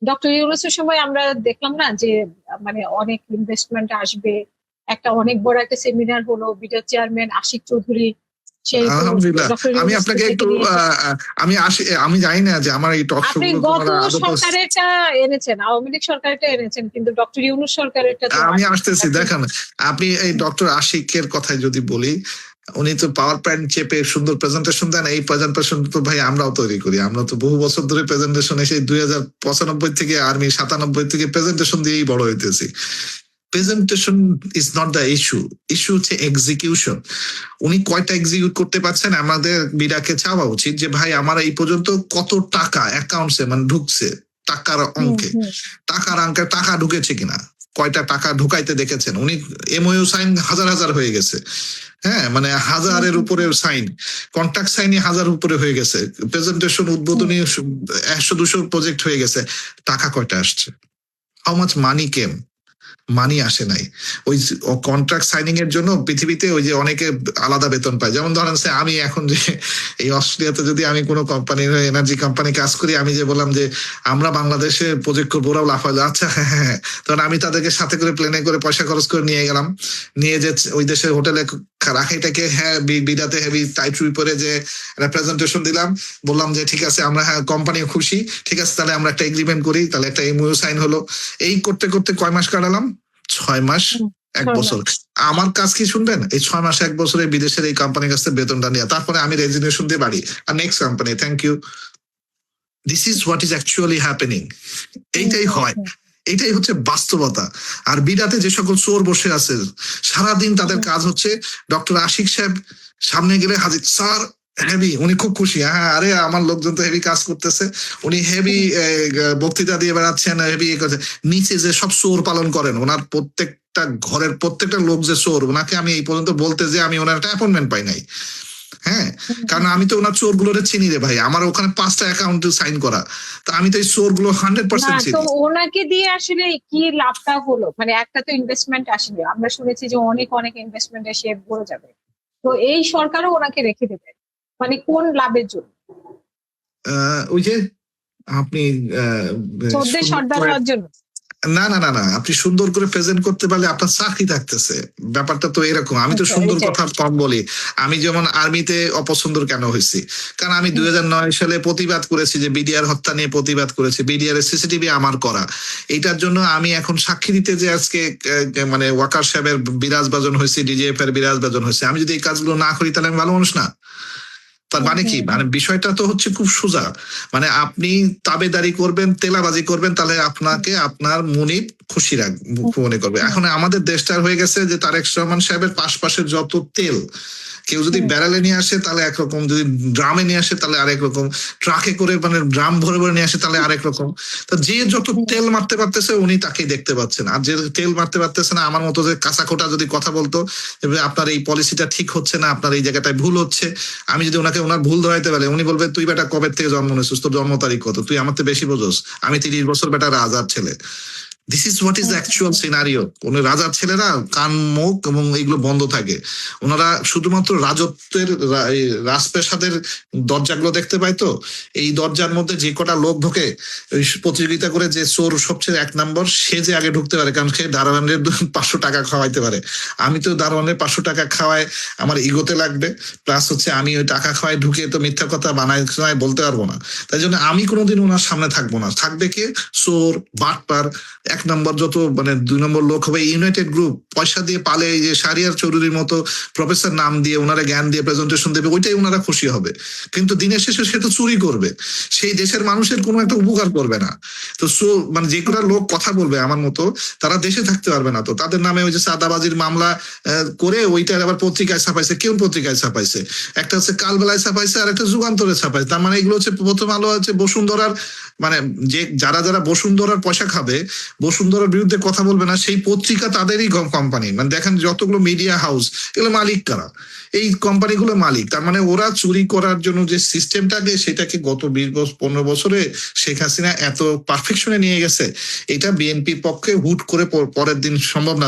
Doctor ইউনূসের সময় আমরা দেখলাম না যে মানে অনেক ইনভেস্টমেন্ট আসবে, একটা অনেক বড় একটা সেমিনার হলো, বিডার চেয়ারম্যান আশিক চৌধুরী সেই আলহামদুলিল্লাহ। ডক্টর আমি ইউনূস আপনাকে একটু আমি জানি না যে আমার এই টক শো আপনি গত সরকারেরটা এনেছেন, আওয়ামী লীগ সরকারেরটা এনেছেন, কিন্তু ডক্টর ইউনূস সরকারেরটা আমি আসতেছি। দেখেন, আপনি এই ডক্টর আশিকের কথাই যদি বলি, উনি তো পাওয়ার পয়েন্ট চেপে সুন্দর প্রেজেন্টেশন দেন। এই প্রেজেন্টেশন তো ভাই আমরাও তৈরি করি। আমরা তো বহু বছর ধরে প্রেজেন্টেশন সেই 2095 থেকে আর্মি 97 থেকে প্রেজেন্টেশন দিয়েই বড় হইতেছি। Presentation is not the issue হচ্ছে এক্সিকিউশন। উনি কয়টা এক্সিকিউট করতে পারছেন? আমাদের বিডাকে চাওয়া উচিত যে ভাই আমার এই পর্যন্ত কত টাকা অ্যাকাউন্টসে মানে ঢুকছে, টাকার অঙ্কে, টাকা ঢুকেছে কিনা, কয়টা টাকা ঢুকাইতে দেখেছেন। উনি এমওইউ সাইন হাজার হাজার হয়ে গেছে, হ্যাঁ, মানে হাজারের উপরে সাইন, কন্ট্রাক্ট সাইনই হাজার উপরে হয়ে গেছে, প্রেজেন্টেশন উদ্বোধনী 100-200 প্রজেক্ট হয়ে গেছে। টাকা কয়টা আসছে? হাউ মাচ মানি কেম? মানি আসে নাই। ওই কন্ট্রাক্ট সাইনিং এর জন্য পৃথিবীতে ওই যে অনেকে আলাদা বেতন পায়। যেমন ধরেন আমি এখন যে এই অস্ট্রেলিয়াতে যদি আমি কোনো কোম্পানির এনার্জি কোম্পানি কাজ করি, আমি যে বললাম যে আমরা বাংলাদেশে প্রজেক্ট করবো, ওরাও লাফালো, আচ্ছা হ্যাঁ হ্যাঁ, তখন আমি তাদেরকে সাথে করে প্লেনে করে পয়সা খরচ করে নিয়ে গেলাম, নিয়ে যে ওই দেশের হোটেলে রাখাইটাকে হ্যাঁ বিডাতে হেভি টাইট রুই পরে যে প্রেজেন্টেশন দিলাম, বললাম যে ঠিক আছে আমরা হ্যাঁ কোম্পানিও খুশি, ঠিক আছে তাহলে আমরা একটা এগ্রিমেন্ট করি, তাহলে একটা এমওইউ সাইন হলো। এই করতে করতে কয় মাস কাটালাম? 6 মাস, 1 বছর। আমার কাজ কি শুনবেন? এই 6 মাস 1 বছরে বিদেশের এই কোম্পানির কাছে বেতনটা নিয়ে তারপরে আমি রেজিগনেশন দিয়ে বাড়ি, আর next company thank you. This is what is actually happening. এইটাই হয়, এটাই হচ্ছে বাস্তবতা। আর বিডাতে যে সকল চোর বসে আছে সারাদিন তাদের কাজ হচ্ছে ডক্টর আশিক সাহেব সামনে গেলে হাজির, স্যার হেভি, উনি খুব খুশি, হ্যাঁ আরে আমার লোকজন তো হেভি কাজ করতেছে, উনি হেভি বক্তৃতা দিয়ে বেড়াচ্ছেন, হেভি নিচে যে সব চোর পালন করেন, ওনার প্রত্যেকটা ঘরের প্রত্যেকটা লোক যে চোর, ওনাকে আমি এই পর্যন্ত বলতে যে আমি ওনার একটা অ্যাপয়েন্টমেন্ট পাই নাই, হ্যাঁ, কারণ আমি তো ওনার চোর গুলোরে চিনি রে ভাই, আমার ওখানে 5টা অ্যাকাউন্ট সাইন করা, তো আমি তো এই চোর গুলো 100% চিনি। তো ওনাকে দিয়ে আসলে কি লাভটা হলো? মানে একটা তো ইনভেস্টমেন্ট আসলে আমরা শুনেছি যে অনেক অনেক ইনভেস্টমেন্ট এসে ভরে যাবে, তো এই সরকারও ওনাকে রেখে দেবে, মানে কোন লাভের জন্য? ওই যে আপনি চোদ্দের সর্দার হওয়ার জন্য? না না না না, আপনি সুন্দর করে প্রেজেন্ট করতে পারলে আপনার চাকরি থাকতেছে, ব্যাপারটা তো এরকম। আমি তো সুন্দর কথা কম বলি। আমি যেমন আর্মিতে অপছন্দ কেন হয়েছি, কারণ আমি 2009 সালে প্রতিবাদ করেছি, যে বিডিআর হত্যা নিয়ে প্রতিবাদ করেছি, বিডিআর এর সিসিটিভি আমার করা। এইটার জন্য আমি এখন সাক্ষী দিতে যে আজকে মানে ওয়াকার সাহেবের বিরাজ বাজন হয়েছে, ডিজিএফ এর বিরাজ বাজন হয়েছে, আমি যদি এই কাজগুলো না করি তাহলে আমি ভালো মানুষ না। তার মানে কি, মানে বিষয়টা তো হচ্ছে খুব সোজা, মানে আপনি তাবেদারি করবেন, তেলাবাজি করবেন, তাহলে আপনাকে আপনার মুনিব খুশি মনে করবে। এখন আমাদের দেশটার হয়ে গেছে যে তারেক রহমান সাহেবের পাশে যত তেল, কেউ যদি ব্যারেলে নিয়ে আসে তাহলে একরকম, যদি ড্রামে নিয়ে আসে তাহলে আরেক রকম, ট্রাকে করে মানে ড্রাম ভরে ভরে নিয়ে আসে তাহলে আরেক রকম। তো যে যত তেল মারতে পারতেছে উনি তাকেই দেখতে পাচ্ছেন, আর যে তেল মারতে পারতেছে না, আমার মতো যে কাঁচা খোটা যদি কথা বলতো আপনার এই পলিসিটা ঠিক হচ্ছে না, আপনার এই জায়গাটায় ভুল হচ্ছে, আমি যদি ওনাকে ওনার ভুল ধরাইতে পারি, উনি বলবে তুই বেটা কবে থেকে জন্ম নিয়েছিস, তোর জন্ম তারিখ কত, তুই আমার থেকে বেশি বোঝোস, আমি 30 বছর বেটা রাজার ছেলে। This is what is actual scenario. কোন রাজার ছেলেরা কান মুখ এবং এগুলো বন্ধ থাকে, ওনারা শুধুমাত্র রাজত্বের রাজপ্রাসাদের দরজাগুলো দেখতে পায়। তো এই দরজার মধ্যে যে কটা লোক ঢোকে প্রতিযোগিতা করে, যে চোর সবচেয়ে 1 নম্বর সে যে আগে ঢুকতে পারে, কারণ সে দারোয়ানের 500 টাকা খাওয়াইতে পারে। আমি তো দারোয়ানের 500 টাকা খাওয়ায় আমার ইগোতে লাগবে, প্লাস হচ্ছে আমি ওই টাকা খাওয়াই ঢুকে তো মিথ্যা কথা বানায় বলতে পারবো না, তাই জন্য আমি কোনোদিন ওনার সামনে থাকবো না। থাকবে কে? চোর, বাটপার, 1 নম্বর যত মানে 2 নম্বর লোক হবে ইউনাইটেড গ্রুপ, পয়সা দিয়ে পালে, এই যে শাহরিয়ার চৌধুরীর মতো প্রফেসর নাম দিয়ে ওনারা জ্ঞান দিয়ে প্রেজেন্টেশন দেবে, ওইটাই ওনারা খুশি হবে। কিন্তু দিনের শেষে সে তো চুরি করবে, সেই দেশের মানুষের কোনো একটা উপকার করবে না। তো মানে যে কোনো লোক কথা বলবে আমার মতো, তারা দেশে থাকতে পারবে না। তো তাদের নামে ওই যে চাঁদাবাজির মামলা করে ওইটা আবার পত্রিকায় ছাপাইছে, কেউ পত্রিকায় ছাপাইছে, একটা হচ্ছে কালবেলায় ছাপাইছে আর একটা যুগান্তরে ছাপাইছে। তার মানে এগুলো হচ্ছে প্রথম আলো হচ্ছে বসুন্ধরার, মানে যে যারা যারা বসুন্ধরার পয়সা খাবে, বসুন্ধরার বিরুদ্ধে কথা বলবে না, সেই পত্রিকা তাদেরই কোম্পানি। মানে দেখেন যতগুলো মিডিয়া হাউস, এগুলো মালিক কারা? এই কোম্পানিগুলো মালিক। তার মানে ওরা চুরি করার জন্য যে সিস্টেমটাকে, সেটাকে গত 20-15 বছরে শেখ হাসিনা এত পারফেকশনে নিয়ে গেছে, এটা বিএনপির পক্ষে হুট করে পরের দিন সম্ভব না।